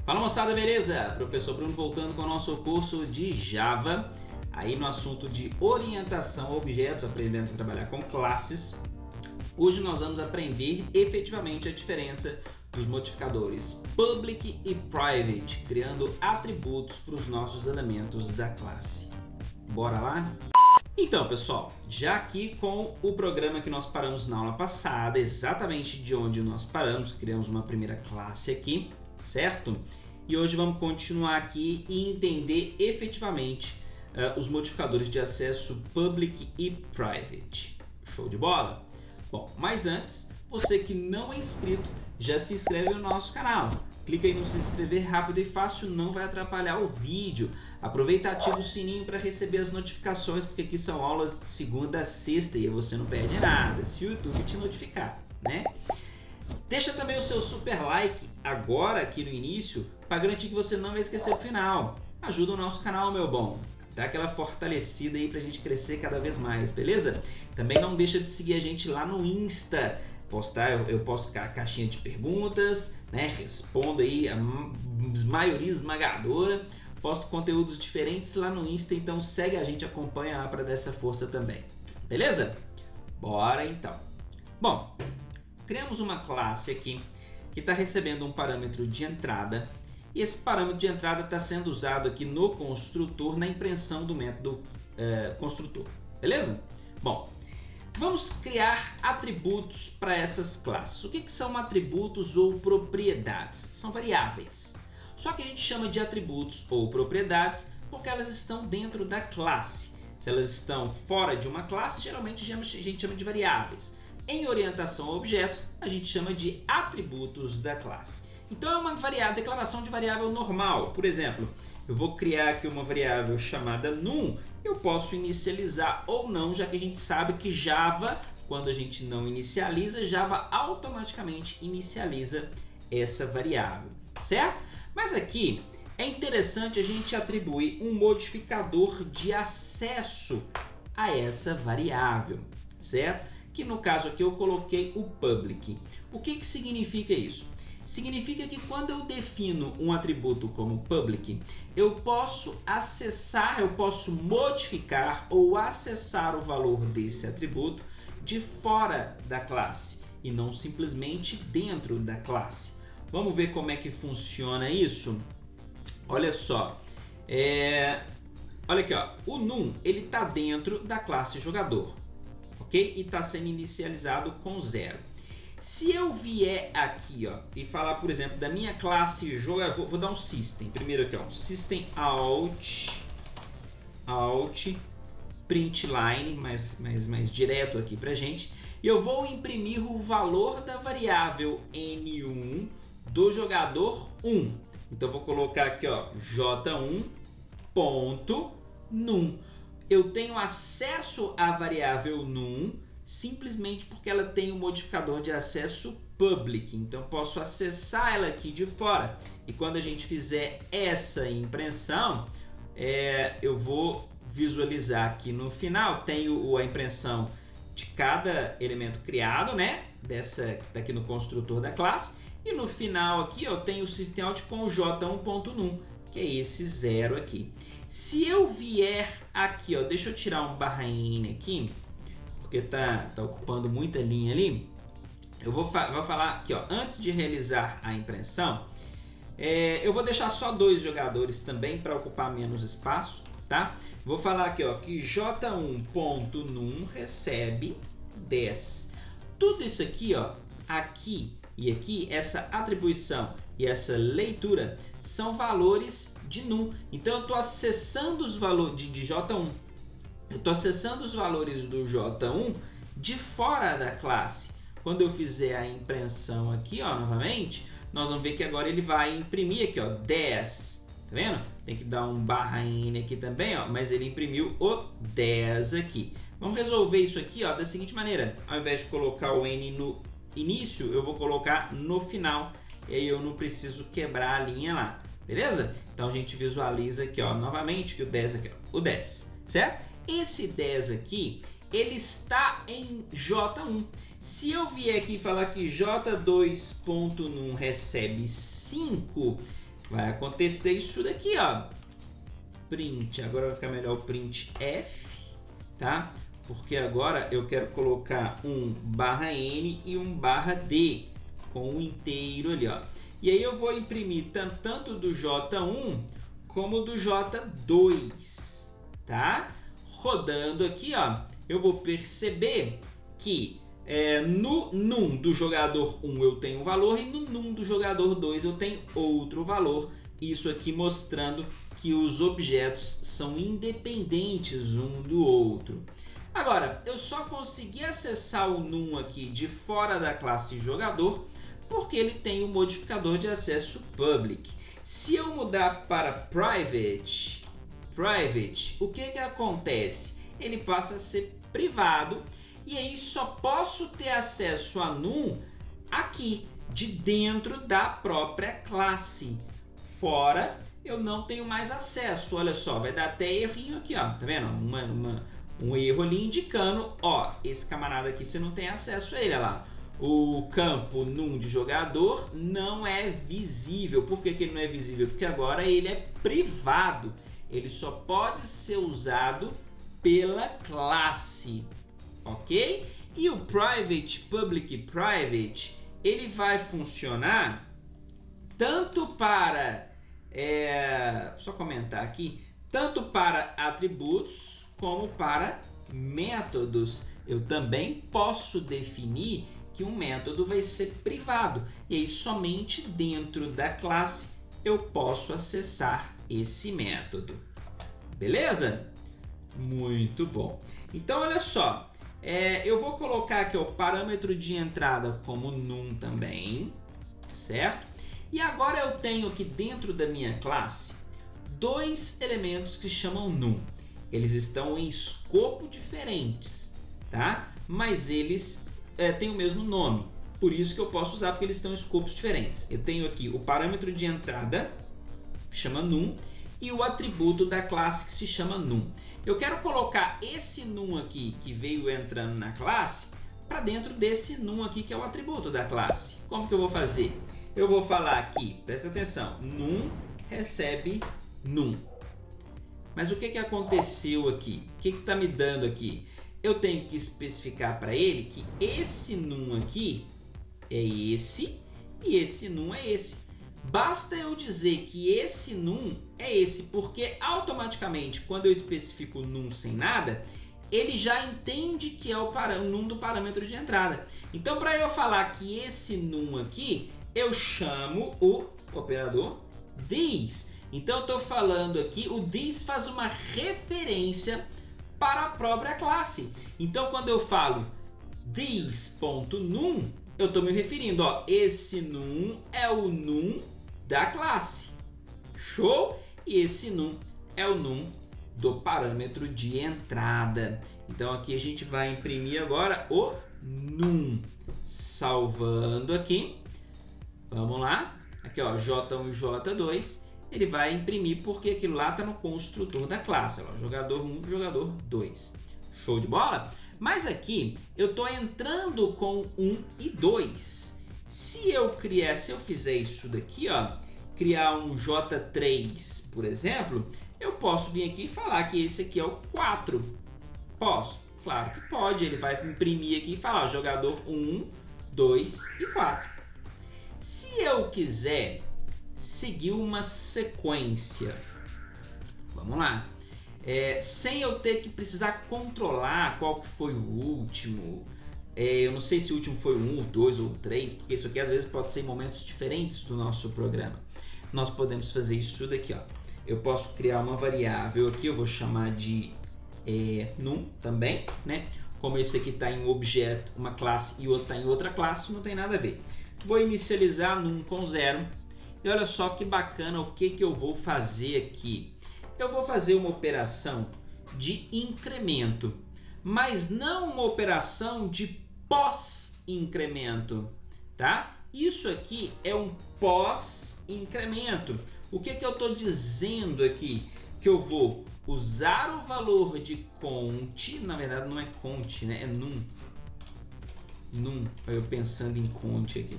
Fala moçada, beleza? Professor Bruno voltando com o nosso curso de Java, aí no assunto de orientação a objetos, aprendendo a trabalhar com classes. Hoje nós vamos aprender efetivamente a diferença dos modificadores public e private, criando atributos para os nossos elementos da classe. Bora lá? Então, pessoal, já aqui com o programa que nós paramos na aula passada, exatamente de onde nós paramos, criamos uma primeira classe aqui, certo? E hoje vamos continuar aqui e entender efetivamente os modificadores de acesso public e private. Show de bola? Bom, mas antes, você que não é inscrito, já se inscreve no nosso canal. Clica aí no se inscrever rápido e fácil, não vai atrapalhar o vídeo. Aproveita e ativa o sininho para receber as notificações, porque aqui são aulas de segunda a sexta e você não perde nada se o YouTube te notificar, né? Deixa também o seu super like agora aqui no início para garantir que você não vai esquecer o final. Ajuda o nosso canal, meu bom. Dá aquela fortalecida aí pra gente crescer cada vez mais, beleza? Também não deixa de seguir a gente lá no Insta. Eu posto caixinha de perguntas, né? Respondo aí a maioria esmagadora. Posto conteúdos diferentes lá no Insta, então segue a gente, acompanha lá para dar essa força também. Beleza? Bora então. Bom, criamos uma classe aqui que está recebendo um parâmetro de entrada e esse parâmetro de entrada está sendo usado aqui no construtor na impressão do método construtor. Beleza? Bom, vamos criar atributos para essas classes. O que são atributos ou propriedades? São variáveis. Só que a gente chama de atributos ou propriedades porque elas estão dentro da classe. Se elas estão fora de uma classe, geralmente a gente chama de variáveis. Em orientação a objetos, a gente chama de atributos da classe. Então é uma declaração de variável normal. Por exemplo, eu vou criar aqui uma variável chamada num, eu posso inicializar ou não, já que a gente sabe que Java, quando a gente não inicializa, Java automaticamente inicializa essa variável, certo? Mas aqui é interessante a gente atribuir um modificador de acesso a essa variável, certo? Que no caso aqui eu coloquei o public. O que significa isso? Significa que quando eu defino um atributo como public, eu posso acessar, eu posso modificar ou acessar o valor desse atributo de fora da classe e não simplesmente dentro da classe. Vamos ver como é que funciona isso? Olha só, olha aqui, ó, o num ele está dentro da classe jogador, ok? E está sendo inicializado com 0. Se eu vier aqui, ó, e falar, por exemplo, da minha classe jogador, vou dar um system. Primeiro aqui, ó, um system out println, mais direto aqui pra gente. E eu vou imprimir o valor da variável n1 do jogador 1. Então vou colocar aqui, ó, j1.num. Eu tenho acesso à variável num simplesmente porque ela tem um modificador de acesso public. Então posso acessar ela aqui de fora. E quando a gente fizer essa impressão, eu vou visualizar aqui no final, tenho a impressão de cada elemento criado, né? Dessa que está aqui no construtor da classe. E no final aqui eu tenho o systemout com j1.num, que é esse 0 aqui. Se eu vier aqui, ó, deixa eu tirar um /n aqui, porque tá ocupando muita linha ali. Eu vou falar aqui, ó, antes de realizar a impressão, eu vou deixar só 2 jogadores também para ocupar menos espaço, tá? Vou falar aqui, ó, que j1.num recebe 10. Tudo isso aqui, ó, aqui e aqui, essa atribuição e essa leitura são valores de num. Então eu estou acessando os valores de J1. Eu estou acessando os valores do J1 de fora da classe. Quando eu fizer a impressão aqui, ó, novamente, nós vamos ver que agora ele vai imprimir aqui, ó, 10. Tá vendo? Tem que dar um /n aqui também, ó, mas ele imprimiu o 10 aqui. Vamos resolver isso aqui, ó, da seguinte maneira. Ao invés de colocar o n no início, eu vou colocar no final. E aí eu não preciso quebrar a linha lá. Beleza? Então a gente visualiza aqui, ó, novamente que o 10 aqui, ó, o 10, certo? Esse 10 aqui, ele está em J1. Se eu vier aqui e falar que J2.num recebe 5, vai acontecer isso daqui, ó. Print, agora vai ficar melhor o print F, tá? Porque agora eu quero colocar um /N e um /D com o inteiro ali, ó. E aí eu vou imprimir tanto do J1 como do J2, tá? Rodando aqui, ó, eu vou perceber que no num do jogador 1 eu tenho um valor e no num do jogador 2 eu tenho outro valor. Isso aqui mostrando que os objetos são independentes um do outro. Agora, eu só consegui acessar o num aqui de fora da classe jogador porque ele tem o modificador de acesso public. Se eu mudar para private, o que acontece? Ele passa a ser privado e aí só posso ter acesso a num aqui, de dentro da própria classe. Fora, eu não tenho mais acesso. Olha só, vai dar até errinho aqui, ó. Tá vendo? Um erro ali indicando, ó, esse camarada aqui você não tem acesso a ele, olha lá. O campo num de jogador não é visível. Por que ele não é visível? Porque agora ele é privado. Ele só pode ser usado pela classe, ok? E o private, public private, ele vai funcionar tanto para, só comentar aqui, tanto para atributos como para métodos. Eu também posso definir que um método vai ser privado e aí somente dentro da classe eu posso acessar esse método. Beleza? Muito bom. Então, olha só, eu vou colocar aqui o parâmetro de entrada como num também, certo? E agora eu tenho aqui dentro da minha classe dois elementos que se chamam num. Eles estão em escopo diferentes, tá? Mas eles têm o mesmo nome. Por isso que eu posso usar, porque eles estão em escopos diferentes. Eu tenho aqui o parâmetro de entrada, que chama num, e o atributo da classe, que se chama num. Eu quero colocar esse num aqui, que veio entrando na classe, para dentro desse num aqui, que é o atributo da classe. Como que eu vou fazer? Eu vou falar aqui, presta atenção, num recebe num. Mas o que aconteceu aqui? O que está me dando aqui? Eu tenho que especificar para ele que esse num aqui é esse e esse num é esse. Basta eu dizer que esse num é esse, porque automaticamente, quando eu especifico num sem nada, ele já entende que é o num do parâmetro de entrada. Então, para eu falar que esse num aqui, eu chamo o operador this. Então, eu estou falando aqui, o this faz uma referência para a própria classe. Então, quando eu falo this.num, eu estou me referindo, ó, esse num é o num da classe. Show? E esse num é o num do parâmetro de entrada. Então, aqui a gente vai imprimir agora o num. Salvando aqui. Vamos lá. Aqui, ó, J1 e J2. Ele vai imprimir porque aquilo lá está no construtor da classe. Ó, jogador 1, jogador 2. Show de bola? Mas aqui eu estou entrando com 1 e 2. Se eu fizer isso daqui, ó, criar um J3, por exemplo, eu posso vir aqui e falar que esse aqui é o 4. Posso? Claro que pode. Ele vai imprimir aqui e falar, ó, jogador 1, 2 e 4. Se eu quiser seguir uma sequência, vamos lá, sem eu ter que precisar controlar qual que foi o último, eu não sei se o último foi o 1, o 2 ou o 3, porque isso aqui às vezes pode ser em momentos diferentes do nosso programa. Nós podemos fazer isso daqui, ó. Eu posso criar uma variável aqui, eu vou chamar de num também, né? Como esse aqui está em um objeto, uma classe, e o outro está em outra classe, não tem nada a ver. Vou inicializar num com 0. E olha só que bacana o que eu vou fazer aqui. Eu vou fazer uma operação de incremento, mas não uma operação de pós-incremento, tá? Isso aqui é um pós-incremento. O que eu estou dizendo aqui? Que eu vou usar o valor de cont, na verdade não é cont, né? É num. Num, eu pensando em cont aqui.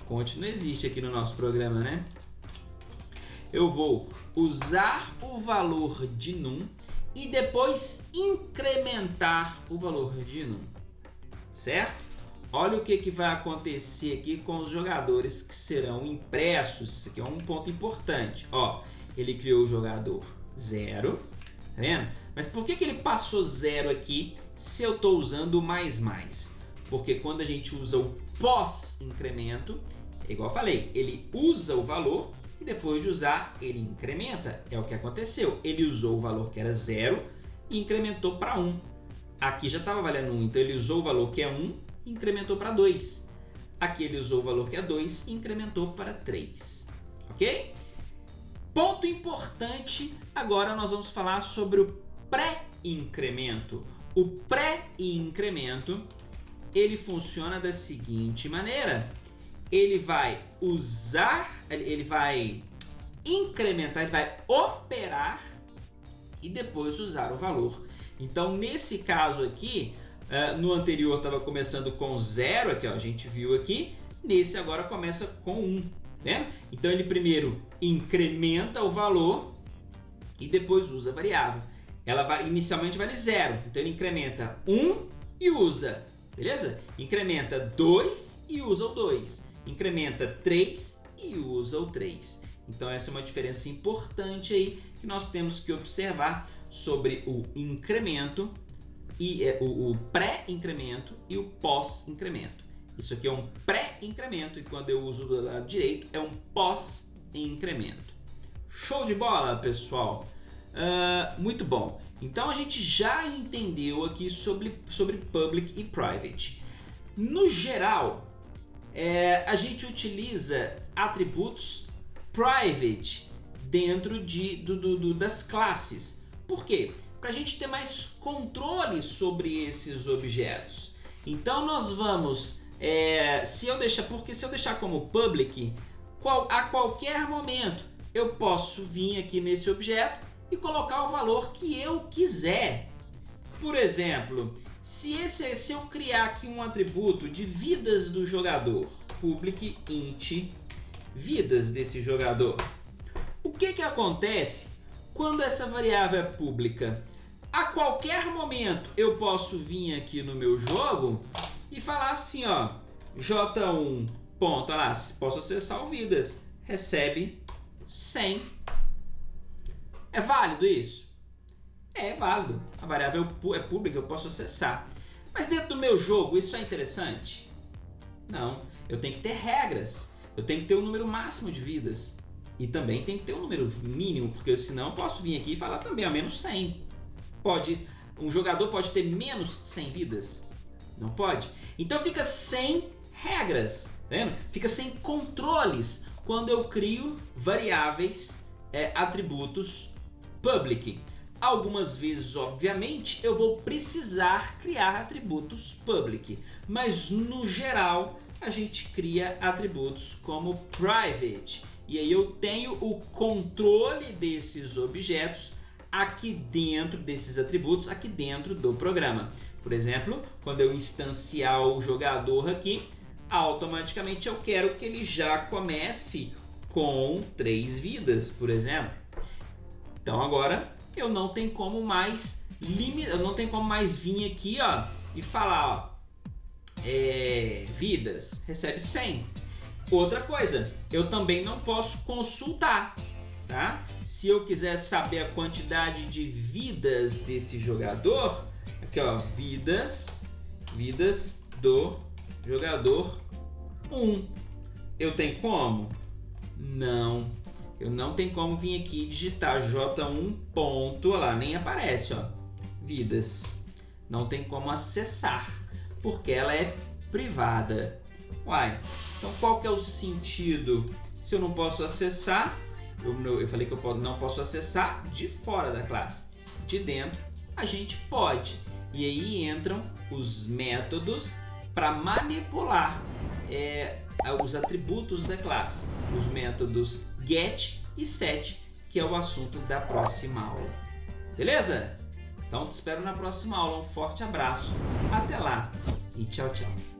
Cont não existe aqui no nosso programa, né? eu vou usar o valor de num e depois incrementar o valor de num, certo? Olha o que vai acontecer aqui com os jogadores que serão impressos. Isso aqui é um ponto importante. Ó, ele criou o jogador 0, tá vendo? Mas por que ele passou 0 aqui se eu estou usando o mais? Porque quando a gente usa o pós-incremento, igual eu falei, ele usa o valor e depois de usar, ele incrementa. É o que aconteceu. Ele usou o valor que era 0 e incrementou para 1. Aqui já estava valendo 1, então ele usou o valor que é 1 e incrementou para 2. Aqui ele usou o valor que é 2 e incrementou para 3. Ok? Ponto importante, agora nós vamos falar sobre o pré-incremento. O pré-incremento, ele funciona da seguinte maneira. Ele vai incrementar, ele vai operar e depois usar o valor. Então, nesse caso aqui, no anterior estava começando com 0, aqui ó, a gente viu aqui. Nesse agora começa com 1, né? Então, ele primeiro incrementa o valor e depois usa a variável. Ela inicialmente vale 0, então ele incrementa 1 e usa, beleza? Incrementa 2 e usa o 2. Incrementa 3 e usa o 3. Então essa é uma diferença importante aí que nós temos que observar sobre o incremento e o pré-incremento e o pós-incremento. Isso aqui é um pré-incremento e quando eu uso do lado direito é um pós-incremento. Show de bola, pessoal! Muito bom. Então a gente já entendeu aqui sobre public e private. No geral, a gente utiliza atributos private dentro das classes. Por quê? Para a gente ter mais controle sobre esses objetos. Então nós vamos, se eu deixar como public, a qualquer momento eu posso vir aqui nesse objeto e colocar o valor que eu quiser. Por exemplo, se eu criar aqui um atributo de vidas do jogador, public int vidas desse jogador, o que acontece quando essa variável é pública? A qualquer momento eu posso vir aqui no meu jogo e falar assim, ó, j1 ponto, olha lá, posso acessar o vidas, recebe 100. É válido isso? É válido. A variável é pública, eu posso acessar. Mas dentro do meu jogo, isso é interessante? Não. Eu tenho que ter regras. Eu tenho que ter um número máximo de vidas. E também tem que ter um número mínimo, porque senão eu posso vir aqui e falar também, ó, menos 100. Um jogador pode ter menos 100 vidas? Não pode. Então fica sem regras, tá vendo? Fica sem controles quando eu crio variáveis, atributos public. Algumas vezes, obviamente, eu vou precisar criar atributos public, mas no geral a gente cria atributos como private. E aí eu tenho o controle desses objetos aqui dentro desses atributos, aqui dentro do programa. Por exemplo, quando eu instanciar o jogador aqui, automaticamente eu quero que ele já comece com 3 vidas, por exemplo. Então agora eu não tenho como mais vir aqui, ó, e falar, ó, vidas, recebe 100. Outra coisa, eu também não posso consultar, tá? Se eu quiser saber a quantidade de vidas desse jogador, aqui ó, vidas do jogador 1. Eu tenho como? Não. Eu não tenho como vir aqui e digitar J1 ponto, olha lá, nem aparece, ó, vidas. Não tem como acessar, porque ela é privada. Uai, então qual que é o sentido? Se eu não posso acessar, eu falei que eu não posso acessar de fora da classe. De dentro, a gente pode. E aí entram os métodos para manipular os atributos da classe. Os métodos get e set, que é o assunto da próxima aula. Beleza? Então te espero na próxima aula. Um forte abraço. Até lá e tchau, tchau.